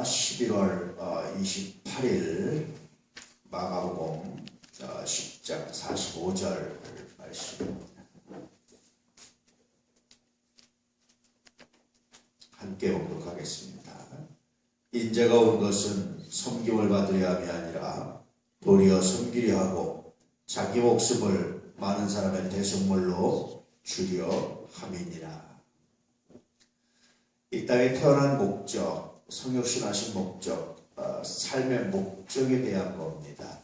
11월 28일 마가복음 10장 45절 말씀입니다. 함께 봉독하겠습니다. 인자가 온 것은 섬김을 받으려 함이 아니라 도리어 섬기려 하고 자기 목숨을 많은 사람의 대속물로 주려 함이니라. 이 땅에 태어난 목적, 성육신하신 목적, 삶의 목적에 대한 겁니다.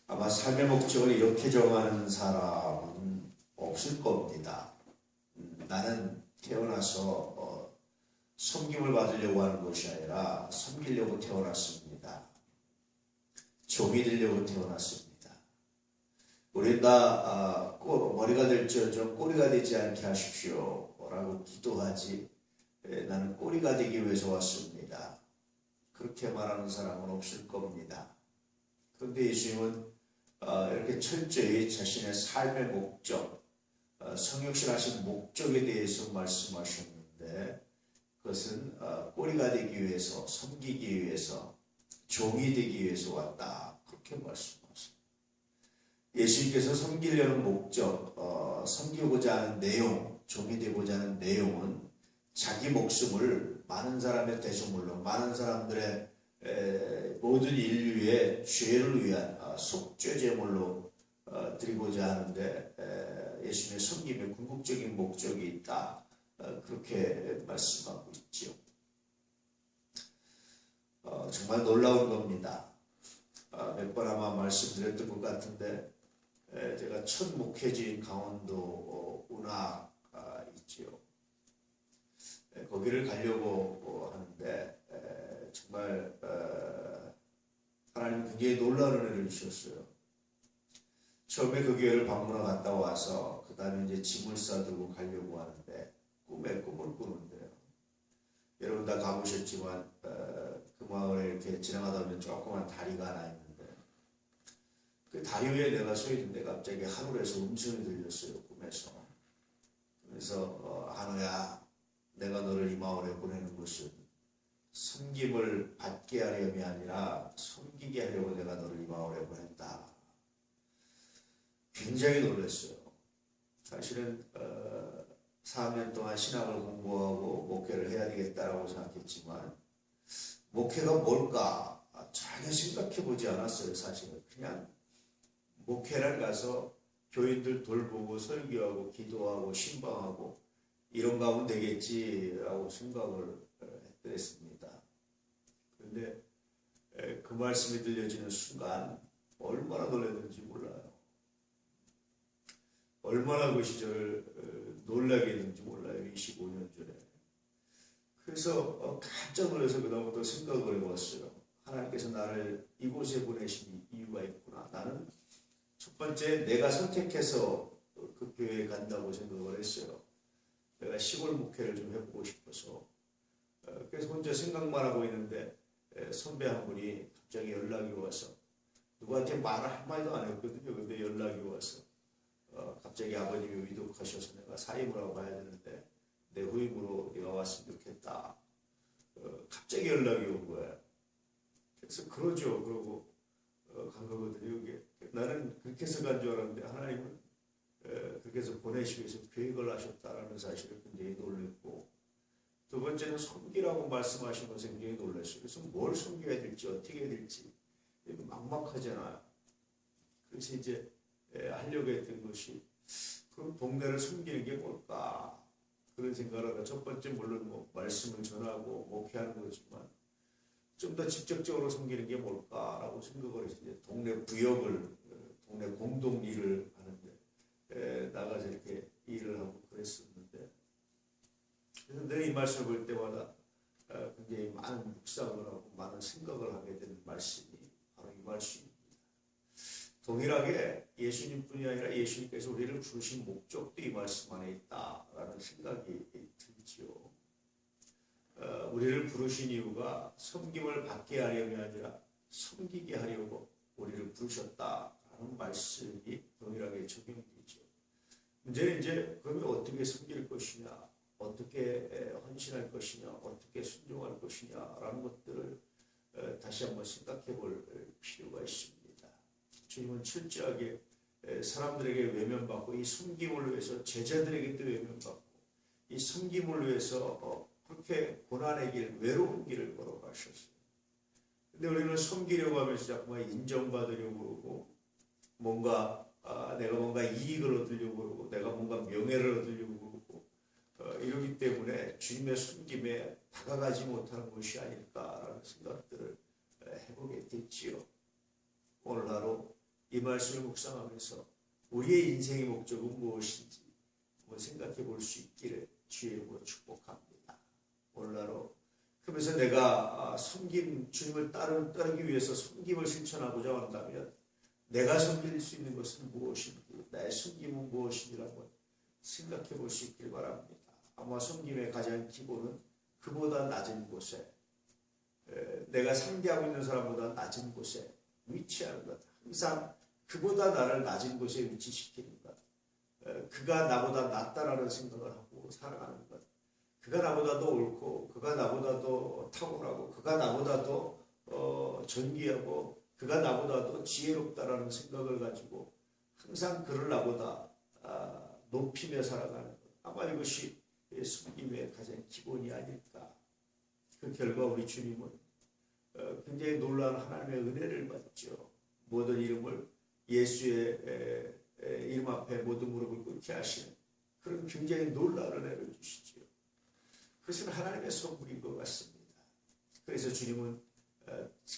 아마 삶의 목적을 이렇게 정하는 사람은 없을 겁니다. 나는 태어나서 섬김을 받으려고 하는 것이 아니라 섬기려고 태어났습니다. 종이 되려고 태어났습니다. 우리 다 머리가 될지어정 꼬리가 되지 않게 하십시오 라고 기도하지, 나는 꼬리가 되기 위해서 왔습니다. 그렇게 말하는 사람은 없을 겁니다. 그런데 예수님은 이렇게 철저히 자신의 삶의 목적, 성육신하신 목적에 대해서 말씀하셨는데, 그것은 꼬리가 되기 위해서, 섬기기 위해서, 종이 되기 위해서 왔다, 그렇게 말씀하십니다. 예수님께서 섬기려는 목적, 섬기고자 하는 내용, 종이 되고자 하는 내용은 자기 목숨을 많은 사람의 대속물로, 많은 사람들의 모든 인류의 죄를 위한 속죄제물로 드리고자 하는데, 예수님의 섬김의 궁극적인 목적이 있다, 그렇게 말씀하고 있지요. 정말 놀라운 겁니다. 몇 번 아마 말씀드렸던 것 같은데, 제가 첫 목회지인 강원도 운악 있지요. 거기를 가려고 하는데, 정말 하나님 굉장히 놀라운 은혜를 주셨어요. 처음에 그 교회를 방문하러 갔다 와서 그 다음에 이제 짐을 싸들고 가려고 하는데, 꿈에 꿈을 꾸는데요. 여러분 다 가보셨지만 그 마을에 이렇게 지나가다 보면 조그만 다리가 하나 있는데, 그 다리 위에 내가 서 있는데 갑자기 하늘에서 음성이 들렸어요, 꿈에서. 그래서 한우야, 내가 너를 이 마을에 보내는 것은 섬김을 받게 하려함이 아니라 섬기게 하려고 내가 너를 이 마을에 보낸다. 굉장히 놀랐어요. 사실은 4년 동안 신학을 공부하고 목회를 해야 되겠다라고 생각했지만, 목회가 뭘까 전혀 생각해보지 않았어요. 사실은 그냥 목회를 가서 교인들 돌보고 설교하고 기도하고 신방하고 이런 거 하면 되겠지라고 생각을 했습니다. 그런데 그 말씀이 들려지는 순간 얼마나 놀랐는지 몰라요. 얼마나 그 시절을 놀라게 했는지 몰라요. 25년 전에. 그래서 깜짝 놀라서 그다음부터 생각을 해봤어요. 하나님께서 나를 이곳에 보내신 이유가 있구나. 나는 첫 번째 내가 선택해서 그 교회에 간다고 생각을 했어요. 내가 시골 목회를 좀 해보고 싶어서. 그래서 혼자 생각만 하고 있는데 선배 한 분이 갑자기 연락이 와서, 누구한테 말을 한마디도 안 했거든요. 근데 연락이 와서 갑자기 아버님이 위독하셔서 내가 사임을 하고 가야 되는데 내 후임으로 네가 왔으면 좋겠다. 갑자기 연락이 온 거예요. 그래서 그러죠. 그러고 간 거거든요. 이게 나는 그렇게 해서 간 줄 알았는데 하나님은 그렇게 해서 보내시기 위해서 계획을 하셨다라는 사실을 굉장히 놀랐고, 두 번째는 섬기라고 말씀하신 것에 굉장히 놀랐어요. 그래서 뭘 섬겨야 될지 어떻게 해야 될지 막막하잖아요. 그래서 이제 하려고 했던 것이, 그럼 동네를 섬기는 게 뭘까? 그런 생각을 하다 첫 번째 물론 뭐 말씀을 전하고 목회하는 거지만, 좀 더 직접적으로 섬기는 게 뭘까라고 생각을 해서 이제 동네 부역을, 동네 공동 일을 하는데 나가서 이렇게 일을 하고 그랬었는데, 그래서 늘 이 말씀을 볼 때마다 굉장히 많은 묵상을 하고 많은 생각을 하게 되는 말씀이 바로 이 말씀입니다. 동일하게 예수님뿐이 아니라 예수님께서 우리를 부르신 목적도 이 말씀 안에 있다라는 생각이 들지요. 우리를 부르신 이유가 섬김을 받게 하려이 아니라 섬기게 하려고 우리를 부르셨다라는 말씀이 동일하게 적용되죠. 문제는 이제 그러면 어떻게 섬길 것이냐? 어떻게 헌신할 것이냐, 어떻게 순종할 것이냐라는 것들을 다시 한번 생각해 볼 필요가 있습니다. 주님은 철저하게 사람들에게 외면받고 이 섬김을 위해서 제자들에게도 외면받고 이 섬김을 위해서 그렇게 고난의 길, 외로운 길을 걸어가셨어요. 근데 우리는 섬기려고 하면서 자꾸만 인정받으려고 그러고 내가 뭔가 이익을 얻으려고 그러고 내가 뭔가 명예를 얻으려고 그러고 이러기 때문에 주님의 섬김에 다가가지 못하는 것이 아닐까라는 생각들을 해보게 됐지요. 오늘 하루 이 말씀을 묵상하면서 우리의 인생의 목적은 무엇인지 한번 생각해 볼 수 있기를 주의 이름으로 축복합니다. 오늘 하루 그러면서 내가 주님을 따르기 위해서 섬김을 실천하고자 한다면 내가 섬길 수 있는 것은 무엇인지, 나의 섬김은 무엇인지라고 생각해 볼 수 있길 바랍니다. 아마 섬김의 가장 기본은 그보다 낮은 곳에, 내가 상대하고 있는 사람보다 낮은 곳에 위치하는 것. 항상 그보다 나를 낮은 곳에 위치시키는 것. 그가 나보다 낫다라는 생각을 하고 살아가는 것. 그가 나보다 더 옳고, 그가 나보다 더 탁월하고, 그가 나보다 더 존귀하고, 그가 나보다 더 지혜롭다라는 생각을 가지고 항상 그를 나보다 높이며 살아가는 것. 아마 이것이 섬김의 가장 기본이 아닐까. 그 결과 우리 주님은 굉장히 놀라운 하나님의 은혜를 받죠. 모든 이름을 예수의 이름 앞에 모든 무릎을 꿇게 하시는 그런 굉장히 놀라운 은혜를 주시죠. 그것은 하나님의 선물인 것 같습니다. 그래서 주님은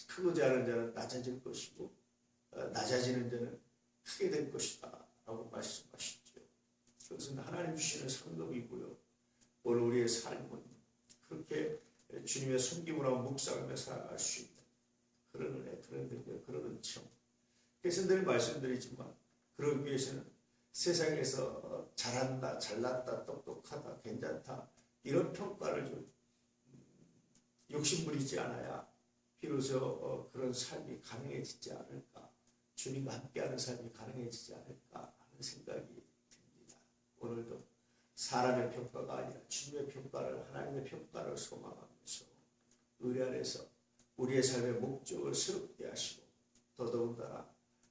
크고자 하는 자는 낮아질 것이고 낮아지는 자는 크게 될 것이다 라고 말씀하시죠. 그것은 하나님 주시는 상급이고요. 오늘 우리의 삶은 그렇게 주님의 섬김을 하고 묵상하며 살아갈 수 있는 그런 은혜, 그런 능력, 그런 은총. 그래서 늘 말씀드리지만 그러기 위해서는 세상에서 잘한다, 잘났다, 똑똑하다, 괜찮다 이런 평가를 좀 욕심부리지 않아야 비로소 그런 삶이 가능해지지 않을까, 주님과 함께하는 삶이 가능해지지 않을까 하는 생각이 듭니다. 오늘도 사람의 평가가 아니라 주님의 평가를, 하나님의 평가를 소망하면서 의뢰 안에서 우리의 삶의 목적을 새롭게 하시고 더더군다나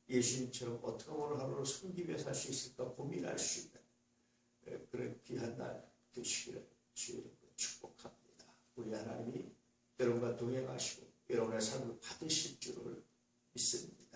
예수님처럼 어떻게 오늘 하루를 섬기며 살 수 있을까 고민할 수 있는 그런 귀한 날 되시기를 주의 이름으로 축복합니다. 우리 하나님이 여러분과 동행하시고 여러분의 삶을 받으실 줄을 믿습니다.